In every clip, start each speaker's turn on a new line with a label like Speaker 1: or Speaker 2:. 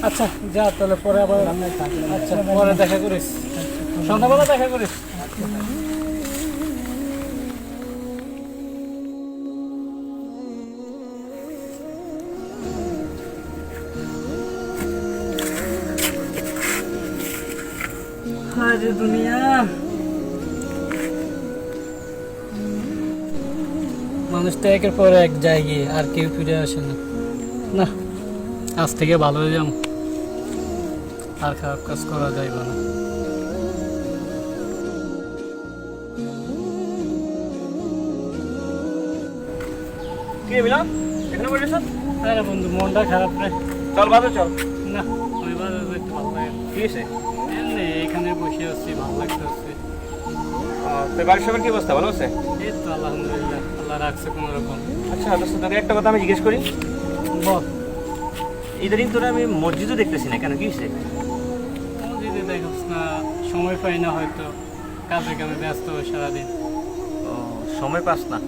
Speaker 1: আচ্ছা যা তাহলে পরে আবার আচ্ছা পরে দেখা করিস সন্ধ্যাবেলা দেখা করিস হায় দুনিয়া মানুষটা একের পর এক জায়গায় আর কেউ ফিরে আসে না না আজ থেকে ভালো হয়ে যাম আর খারাপ কাজ করা যাইবে না
Speaker 2: কি মিলন এখানে বসে আছো?
Speaker 1: আরে বন্ধু মনটা খারাপ রে
Speaker 2: চল বাজে চল।
Speaker 1: না আমি বাজার যাইতে ভালো লাগে না।
Speaker 2: কি হয়েছে?
Speaker 1: এমনি এখানে বসে আছি ভালো লাগতেছে
Speaker 2: তো বাড়ির সবার কি অবস্থা, ভালো আছে?
Speaker 1: এই তো আলহামদুলিল্লাহ আল্লাহ রাখছে কোনো রকম
Speaker 2: আচ্ছা দোস্ত, তোকে একটা কথা আমি জিজ্ঞেস করি।
Speaker 1: বল
Speaker 2: ইদানিং তোরা আমি মসজিদও দেখতেছি না, কেন কি হয়েছে?
Speaker 1: যদি দেখোস না সময় পাই না হয়তো কাজে কামে ব্যস্ত সারাদিন
Speaker 2: ও, সময় পাস না,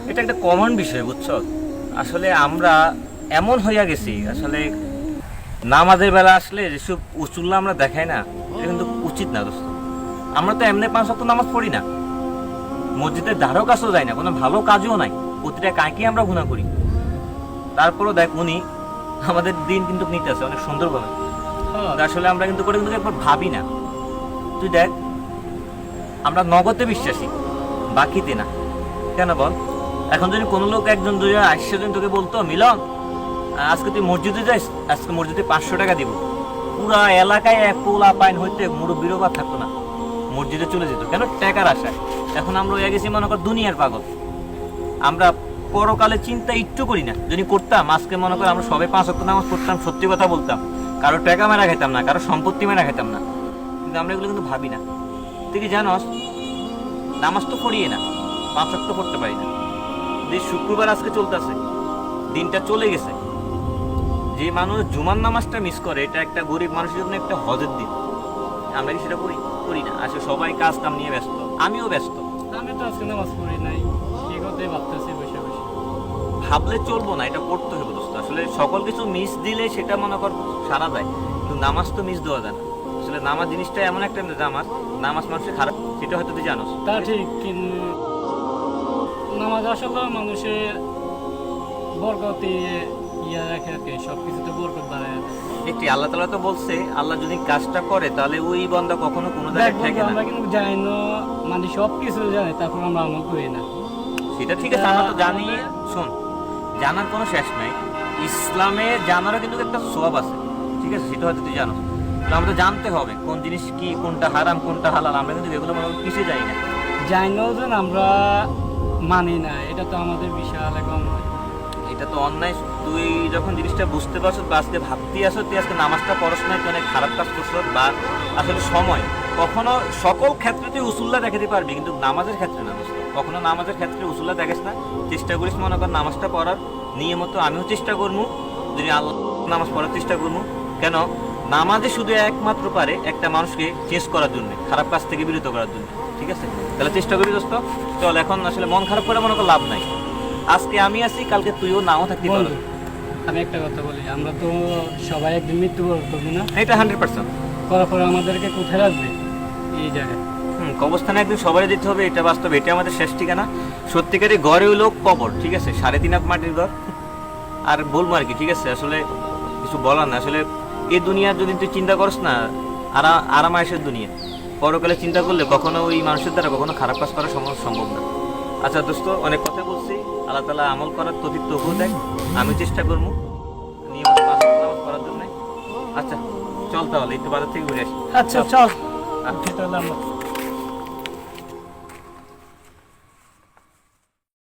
Speaker 2: এটা একটা কমন বিষয় বুঝছো। আসলে আমরা এমন হইয়া গেছি, আসলে নামাজের বেলা আসলে যেসব উচুল্লা আমরা দেখাই না, এটা কিন্তু উচিত না দোস্ত। আমরা তো এমনি 5 ওয়াক্ত নামাজ পড়ি না, মসজিদের ধারও কাছেও যাই না, কোনো ভালো কাজও নাই, প্রতিটা কাঁকি আমরা গুনাহ করি। তারপরও দেখ উনি আমাদের দিন কিন্তু নিতে আছে অনেক সুন্দরভাবে। আসলে আমরা কিন্তু করে কিন্তু একবার ভাবি না। তুই দেখ আমরা নগদে বিশ্বাসী, বাকিতে না। কেন বল? এখন যদি কোনো লোক একজন দুজন 80 জন তোকে বলতো মিলন আজকে তুই মসজিদে যাইস, আজকে মসজিদে 500 টাকা দিব, পুরা এলাকায় এক পোলা পাইন হইতে মুরব্বিরও বা থাকতো না, মসজিদে চলে যেত। কেন? টাকার আশায়। এখন আমরা হয়ে গেছি মনে কর দুনিয়ার পাগল। আমরা পরকালে চিন্তা একটু করি না। যদি করতাম আজকে মনে কর আমরা সবাই 5 ওয়াক্ত নামাজ পড়তাম, সত্যি কথা বলতাম, কারো টাকা মেরা খাইতাম না, কারো সম্পত্তি মেরা খাইতাম না। কিন্তু আমরা এগুলো কিন্তু ভাবি না। তুই কি জানোস নামাজ তো পড়িয়ে না, 5 ওয়াক্ত পড়তে পারি না। যে শুক্রবার আজকে চলতেছে, দিনটা চলে গেছে, যে মানুষ জুমার নামাজটা মিস করে, এটা একটা গরিব মানুষের জন্য একটা হজের দিন। আমরা কি সেটা করি না? আসলে সবাই কাজ কাম নিয়ে ব্যস্ত, আমিও ব্যস্ত।
Speaker 1: আমি তো আজকে নামাজ পড়ি নাই, সেই কথাই ভাবতেছি বসে বসে।
Speaker 2: ভাবলে চলবো না, এটা পড়তে হবে দোস্ত। আসলে সকল কিছু মিস দিলে সেটা মনে কর সারা যায়, কিন্তু নামাজ তো মিস দেওয়া যায় না। আসলে নামাজ জিনিসটা এমন একটা নামাজ মানুষের খারাপ, সেটা হয়তো তুই জানোস।
Speaker 1: তা ঠিক, কিন্তু নামাজ আসলে মানুষের বরকত ইয়া রাখে আর কি, সব কিছুতে বরকত বাড়ায়।
Speaker 2: একটি আল্লাহ তাআলা তো বলছে, আল্লাহ যদি কাজটা করে তাহলে ওই বান্দা কখনো কোনো জায়গায় থাকে না।
Speaker 1: আমরা কিন্তু জানি না, মানে সব কিছু জানি, তারপর আমরা আমল করি না।
Speaker 2: সেটা ঠিক আছে, আমরা তো জানি। শোন, জানার কোনো শেষ নাই। ইসলামে জানারও কিন্তু একটা সওয়াব আছে, ঠিক আছে? সেটা হয়তো তুই জানো। তো আমাদের জানতে হবে কোন জিনিস কি, কোনটা হারাম কোনটা হালাল। আমরা কিন্তু এগুলো মনে করি কিছু জানি না।
Speaker 1: জানিও যেন আমরা মানি না, এটা তো আমাদের বিশাল এক অন্যায়।
Speaker 2: এটা তো অন্যায়। তুই যখন জিনিসটা বুঝতে পারছ বা আজকে ভাবতেই আসো, তুই আজকে নামাজটা পড়াস নাই, তুই অনেক খারাপ কাজ করছ। বা আসলে সময় কখনো সকল ক্ষেত্রে তুই উসুল্লা দেখাতে পারবি, কিন্তু নামাজের ক্ষেত্রে না দোস্ত। কখনো নামাজের ক্ষেত্রে উসুল্লা দেখাস না। চেষ্টা করিস মনে কর নামাজটা পড়ার নিয়মিত। আমিও চেষ্টা করবো, যদি আল্লাহ নামাজ পড়ার চেষ্টা করবো। কেন? নামাজে শুধু একমাত্র পারে একটা মানুষকে চেঞ্জ করার জন্য, খারাপ কাজ থেকে বিরত করার জন্য, ঠিক আছে? তাহলে চেষ্টা করি দোস্ত। চল, এখন আসলে মন খারাপ করে মনে কর লাভ নাই। আজকে আমি আছি, কালকে তুইও নাও থাকতে পারবি।
Speaker 1: আমি একটা কথা বলি, আমরা তো সবাই একদিন মৃত্যুবরণ করবো না?
Speaker 2: এটা 100%
Speaker 1: করার পরে আমাদেরকে কোথায় রাখবে? এই জায়গায়।
Speaker 2: কবরস্থানে একদিন সবাই দিতে হবে, এটা বাস্তব, এটা আমাদের শেষ ঠিকানা। সত্যিকারই ঘরে হইলো কবর, ঠিক আছে? 3.5 হাত মাটির ঘর। আর বলবো আর কি, ঠিক আছে? আসলে কিছু বলার না। আসলে এই দুনিয়ার যদি তুই চিন্তা করিস না, আরামায়েশের দুনিয়া, পরকালে চিন্তা করলে কখনো ওই মানুষের দ্বারা কখনো খারাপ কাজ করা সম্ভব না। আচ্ছা দোস্ত, অনেক কথা বলছি। আল্লাহ তাআলা আমল করার তৌফিক দেয়। আমি চেষ্টা করবো নিয়মিত নামাজ পড়ার জন্য। আচ্ছা চল তাহলে, একটু বাজার থেকে ঘুরে আসি।
Speaker 1: আচ্ছা চল, তাহলে আমরা